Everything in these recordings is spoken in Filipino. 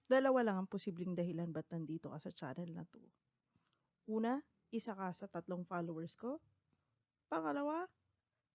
Dalawa lang ang posibleng dahilan ba't nandito ka sa channel na 'to. Una, isa ka sa 3 followers ko. Pangalawa,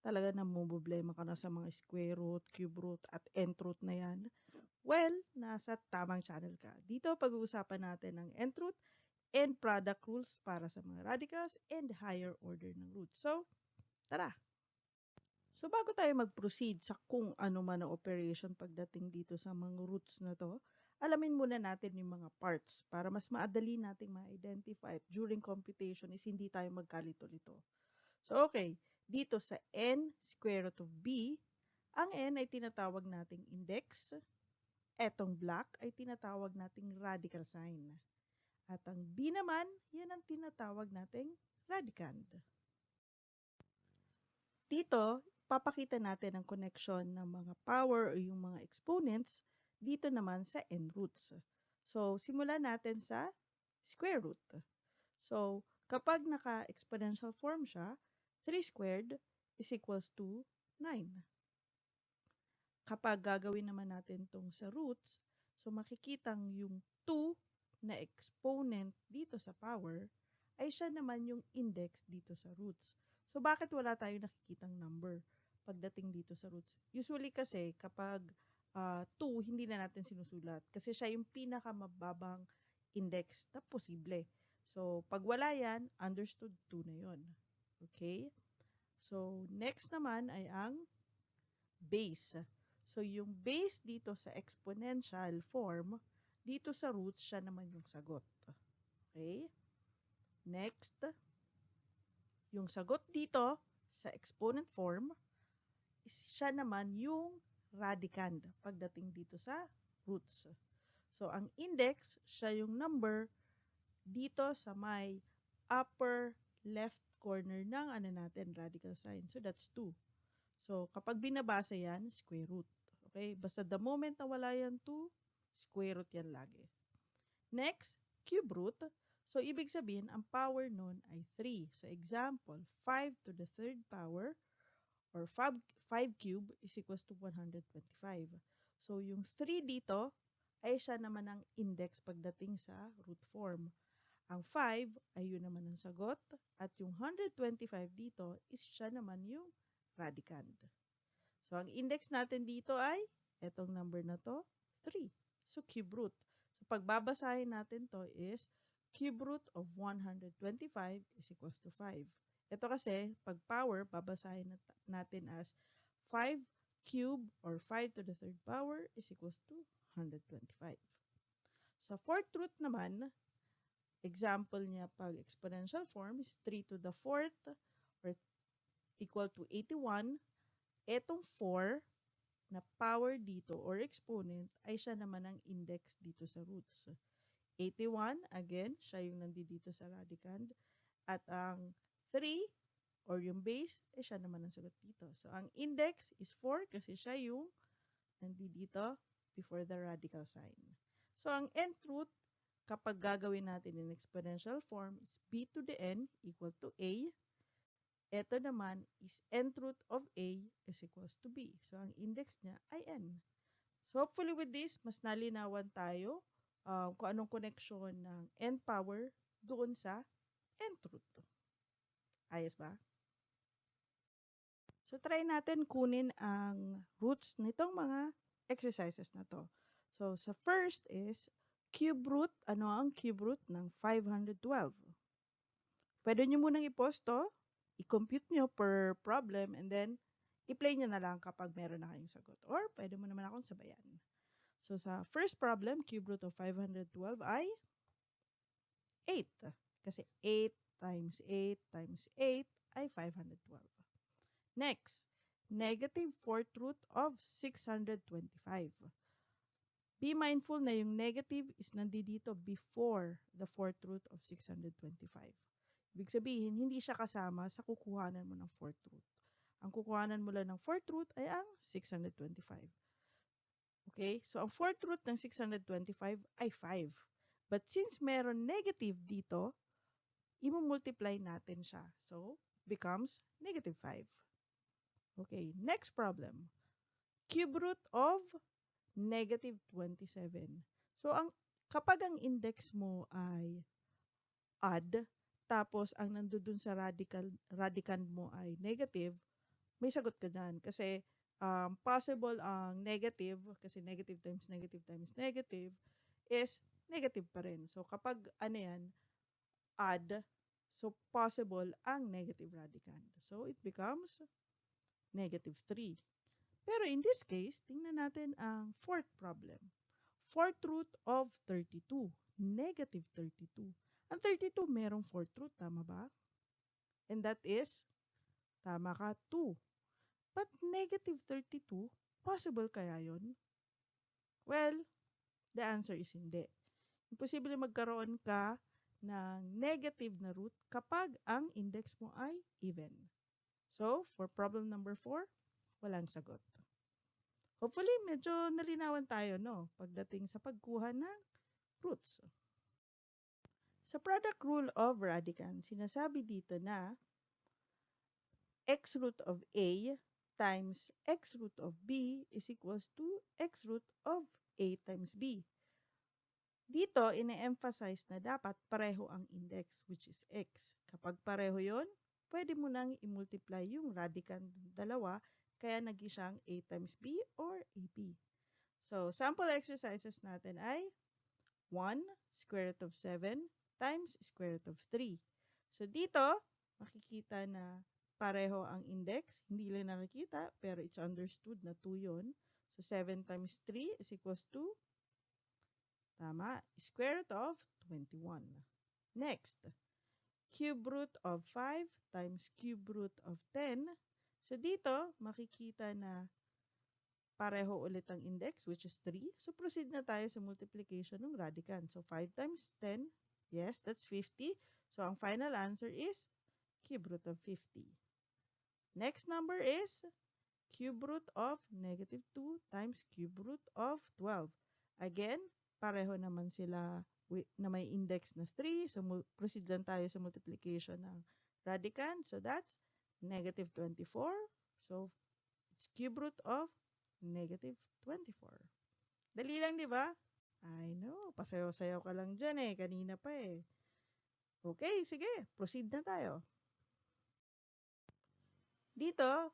talaga namomroblema ka na sa mga square root, cube root, at nth root na yan. Well, nasa tamang channel ka. Dito pag-uusapan natin ang nth root and product rules para sa mga radicals and higher order ng roots. So, tara! So, bago tayo mag-proceed sa kung ano man ang operation pagdating dito sa mga roots na to, alamin muna natin yung mga parts para mas maadali nating ma-identify at during computation is hindi tayo magkalito-lito. So, okay. Dito sa n square root of b, ang n ay tinatawag nating index. Etong black ay tinatawag nating radical sign. At ang b naman, yan ang tinatawag nating radicand. Dito, papakita natin ang connection ng mga power o yung mga exponents dito naman sa n roots. So, simulan natin sa square root. So, kapag naka-exponential form siya, 3 squared is equals to 9. Kapag gagawin naman natin tong sa roots, so makikitang yung 2 na exponent dito sa power ay siya naman yung index dito sa roots. So, bakit wala tayong nakikitang number pagdating dito sa roots? Usually kasi kapag 2, hindi na natin sinusulat kasi siya yung pinakamababang index na posible. So, pag wala yan, understood 2 na yon. Okay? So, next naman ay ang base. So, yung base dito sa exponential form, dito sa roots, siya naman yung sagot. Okay? Next, yung sagot dito sa exponent form, siya naman yung radicand pagdating dito sa roots. So, ang index, siya yung number dito sa may upper left corner ng natin, radical sign. So, that's 2. So, kapag binabasa yan, square root. Okay? Basta the moment na wala yan 2, square root yan lagi. Next, cube root. So, ibig sabihin, ang power nun ay 3. So, example, 5 to the third power or 5 cube is equals to 125. So, yung 3 dito ay siya naman ang index pagdating sa root form. Ang 5 ay yun naman ang sagot at yung 125 dito is siya naman yung radicand. So, ang index natin dito ay etong number na to, 3. So, cube root. So, pagbabasahin natin to is cube root of 125 is equals to 5. Ito kasi, pag power, babasahin natin as 5 cube or 5 to the third power is equals to 125. Sa fourth root naman, example niya pag exponential form is 3 to the fourth or equal to 81. Etong 4 na power dito or exponent ay siya naman ang index dito sa roots. 81, again, siya yung nandito sa radicand. At ang 3 or yung base, siya naman ang sagot dito. So, ang index is 4 kasi siya yung nandito before the radical sign. So, ang nth root, kapag gagawin natin in exponential form, is b to the n equal to a. Ito naman is nth root of a is equals to b. So, ang index niya ay n. So, hopefully with this, mas nalinawan tayo kung anong connection ng n power doon sa nth root. Ayos ba? So, try natin kunin ang roots nitong mga exercises na to. So, sa first is cube root. Ano ang cube root ng 512? Pwede nyo munang i-post to, i-compute nyo per problem, and then i-play nyo na lang kapag meron na kayong sagot. Or pwede mo naman akong sabayan. So, sa first problem, cube root of 512 ay 8. Kasi 8 times 8 times 8 ay 512. Next, negative fourth root of 625. Be mindful na yung negative is nandito before the fourth root of 625. Ibig sabihin, hindi siya kasama sa kukuhanan mo ng fourth root. Ang kukuhanan mo lang ng fourth root ay ang 625. Okay? So, ang fourth root ng 625 ay 5. But since meron negative dito, i-multiply natin siya. So, becomes negative 5. Okay, next problem. Cube root of negative 27. So, kapag ang index mo ay odd, tapos ang nandun sa radicand mo ay negative, may sagot ka dyan. Kasi possible ang negative, kasi negative times negative is negative pa rin. So, kapag ano yan, odd, so possible ang negative radicand. So, it becomes negative 3. Pero in this case, tingnan natin ang fourth problem. Fourth root of 32. Negative 32. Ang 32, merong fourth root, tama ba? And that is, tama ka, 2. But negative 32, possible kaya yon? Well, the answer is hindi. Imposible magkaroon ka ng negative na root kapag ang index mo ay even. So, for problem number 4, walang sagot. Hopefully, medyo nalinawan tayo, no? Pagdating sa pagkuha ng roots. Sa product rule of radicand, sinasabi dito na x root of A times x root of B is equals to x root of A times B. Dito, ine-emphasize na dapat pareho ang index, which is x. Kapag pareho yon, pwede mo nang i-multiply yung radicand ng dalawa, kaya naging siyang A times B or AB. So, sample exercises natin ay 1 square root of 7 times square root of 3. So, dito, makikita na pareho ang index. Hindi lang nakikita, pero it's understood na 2 yun. So, 7 times 3 is equals to, tama, square root of 21. Next, cube root of 5 times cube root of 10. So, dito, makikita na pareho ulit ang index, which is 3. So, proceed na tayo sa multiplication ng radicand. So, 5 times 10, yes, that's 50. So, ang final answer is cube root of 50. Next number is cube root of negative 2 times cube root of 12. Again, pareho naman sila na may index na 3. So, proceed lang tayo sa multiplication ng radicand. So, that's negative 24. So, it's cube root of negative 24. Dali lang, di ba? I know, pasayaw-sayaw ka lang dyan eh. Kanina pa eh. Okay, sige. Proceed na tayo. Dito,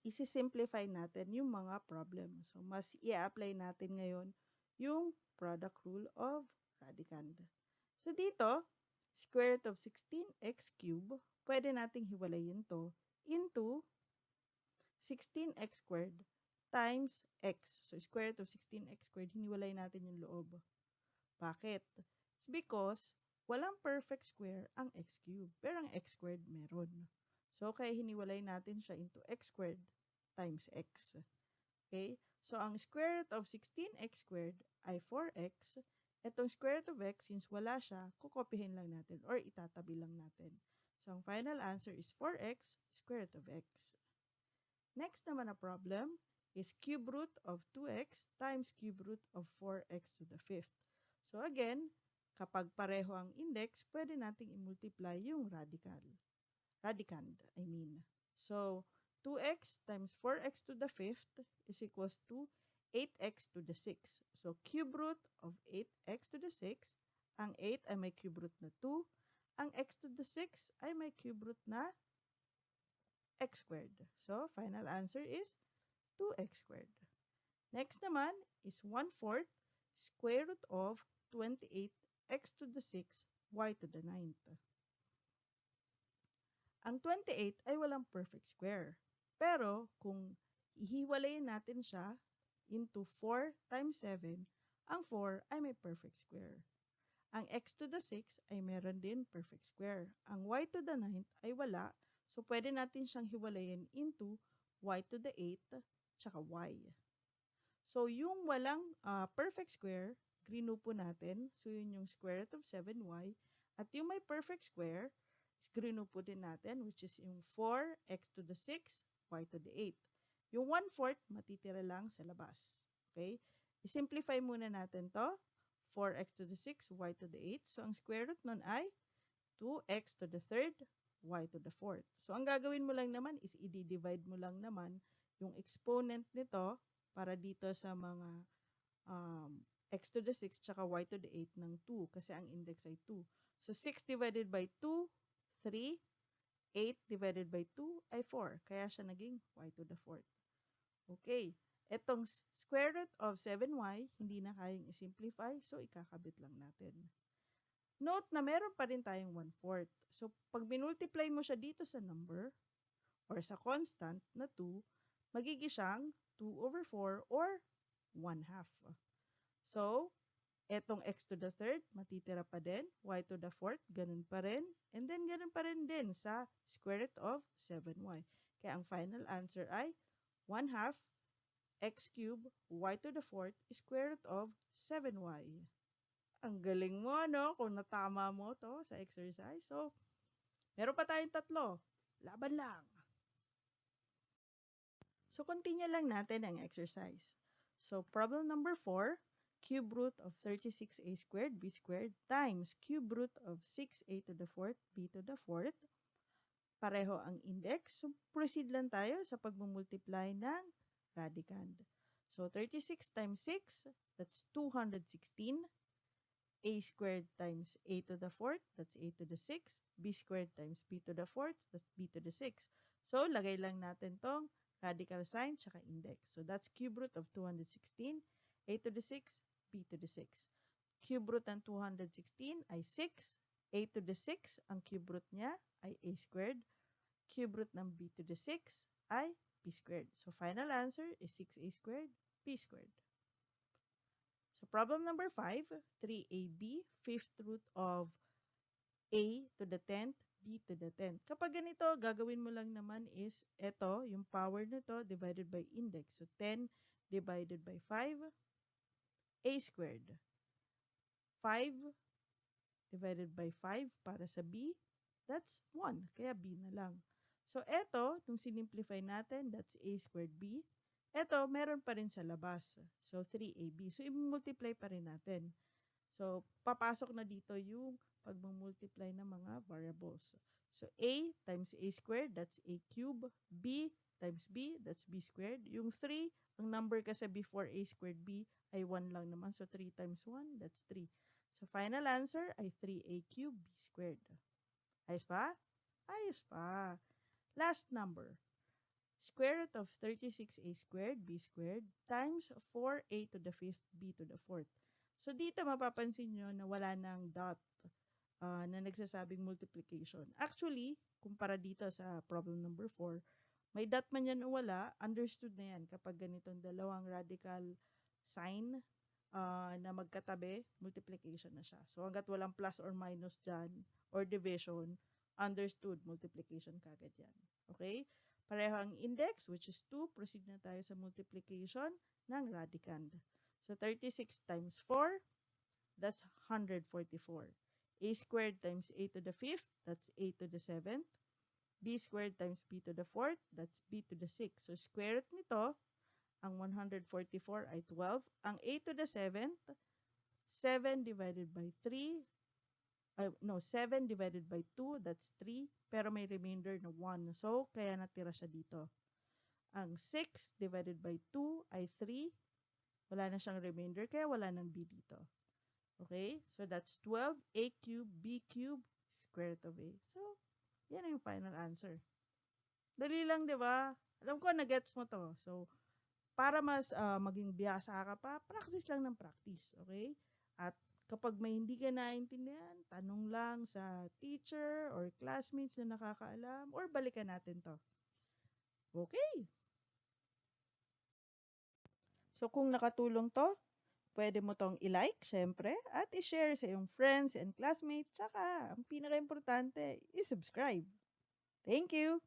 isi-simplify natin yung mga problem. So, mas i-apply natin ngayon yung product rule of radicand. So, dito, square root of 16x cube, pwede nating hiwalayin to into 16x squared times x. So, square root of 16x squared, hiniwalay natin yung loob. Bakit? It's because walang perfect square ang x cube, pero ang x squared meron. So, kaya hiniwalay natin siya into x squared times x. Okay? So, ang square root of 16x squared ay 4x. Itong square root of x, since wala siya, kukopihin lang natin or itatabi lang natin. So, ang final answer is 4x square root of x. Next naman na problem is cube root of 2x times cube root of 4x to the 5th. So again, kapag pareho ang index, pwede nating i-multiply yung radicand, I mean. So 2x times 4x to the 5th is equals to 8x to the 6th. So cube root of 8x to the 6th, ang 8 ay may cube root na 2, ang x to the 6th ay may cube root na x squared. So, final answer is 2x squared. Next naman is 1/4 square root of 28x to the 6 y to the 9th. Ang 28 ay walang perfect square. Pero, kung ihiwalayin natin siya into 4 times 7, ang 4 ay may perfect square. Ang x to the 6 ay meron din perfect square. Ang y to the 9th ay wala. So, pwede natin siyang hiwalayin into y to the 8 tsaka y. So, yung walang perfect square, grinupo natin. So, yun yung square root of 7y. At yung may perfect square, grinupo din natin, which is yung 4x to the 6, y to the 8. Yung 1/4, matitira lang sa labas. Okay? I-simplify muna natin to. 4x to the 6, y to the 8. So, ang square root nun ay 2x to the 3rd, y to the 4th. So, ang gagawin mo lang naman is i-divide mo lang naman yung exponent nito para dito sa mga x to the 6 tsaka y to the 8 ng 2 kasi ang index ay 2. So 6 divided by 2, 3. 8 divided by 2 ay 4. Kaya siya naging y to the 4th. Okay. Etong square root of 7y, hindi na kayang isimplify, so ikakabit lang natin. Note na meron pa rin tayong 1/4. So pag binultiply mo siya dito sa number, or sa constant na 2, magiging siyang 2/4 or 1/2. So, etong x to the 3rd, matitira pa din. Y to the 4th, ganun pa rin. And then, ganun pa rin din sa square root of 7y. Kaya ang final answer ay 1/2 x cubed y to the 4th square root of 7y. Ang galing mo, no? Kung natama mo to sa exercise. So, meron pa tayong 3. Laban lang. So, continue lang natin ang exercise. So, problem number 4, cube root of 36a squared b squared times cube root of 6a to the 4th b to the 4th. Pareho ang index. So, proceed lang tayo sa pagmumultiply ng radicand. So, 36 times 6, that's 216. A squared times a to the 4th, that's a to the 6. B squared times b to the 4th, that's b to the 6. So, lagay lang natin tong radical sign tsaka index. So, that's cube root of 216, a to the 6, b to the 6. Cube root ng 216 ay 6. A to the 6, ang cube root niya ay a squared. Cube root ng b to the 6 ay b squared. So, final answer is 6a squared, b squared. So, problem number 5, 3ab, fifth root of a to the 10th, b to the 10th. Kapag ganito, gagawin mo lang naman is, ito, yung power nito divided by index. So, 10 divided by 5, a squared. 5 divided by 5 para sa b, that's 1. Kaya b na lang. So, ito, nung sinimplify natin, that's a squared b. Ito, meron pa rin sa labas. So, 3ab. So, i-multiply pa rin natin. So, papasok na dito yung pag-multiply ng mga variables. So, a times a squared, that's a cube. B times b, that's b squared. Yung 3, ang number kasi before a squared b ay 1 lang naman. So, 3 times 1, that's 3. So, final answer ay 3a cubed b squared. Ayos pa? Ayos pa. Last number. Square root of 36a squared b squared times 4a to the 5th b to the 4th. So, dito mapapansin nyo na wala nang dot na nagsasabing multiplication. Actually, kumpara dito sa problem number 4, may dot man yan o wala, understood na yan kapag ganitong dalawang radical sign na magkatabi, multiplication na siya. So, hanggat walang plus or minus dyan, or division, understood, multiplication kagad yan. Okay? Pareho ang index, which is 2. Proceed na tayo sa multiplication ng radicand. So, 36 times 4, that's 144. A squared times a to the 5th, that's a to the 7th. B squared times b to the 4th, that's b to the 6th. So, square root nito, ang 144 ay 12. Ang a to the 7th, 7 divided by 3, 7 divided by 2, that's 3. Pero may remainder na 1. So, kaya natira siya dito. Ang 6 divided by 2 ay 3. Wala na siyang remainder, kaya wala nang b dito. Okay? So, that's 12. A cubed, b cubed, square root of a. So, yan ang final answer. Dali lang, di ba? Alam ko, na-gets mo to. So, para mas maging biyasa ka pa, practice lang ng practice. Okay? At kapag may hindi ka naintindihan, tanong lang sa teacher or classmates na nakakaalam or balikan natin to. Okay. So, kung nakatulong to, pwede mo tong i-like, syempre, at i-share sa iyong friends and classmates. Tsaka, ang pinaka-importante, i-subscribe. Thank you!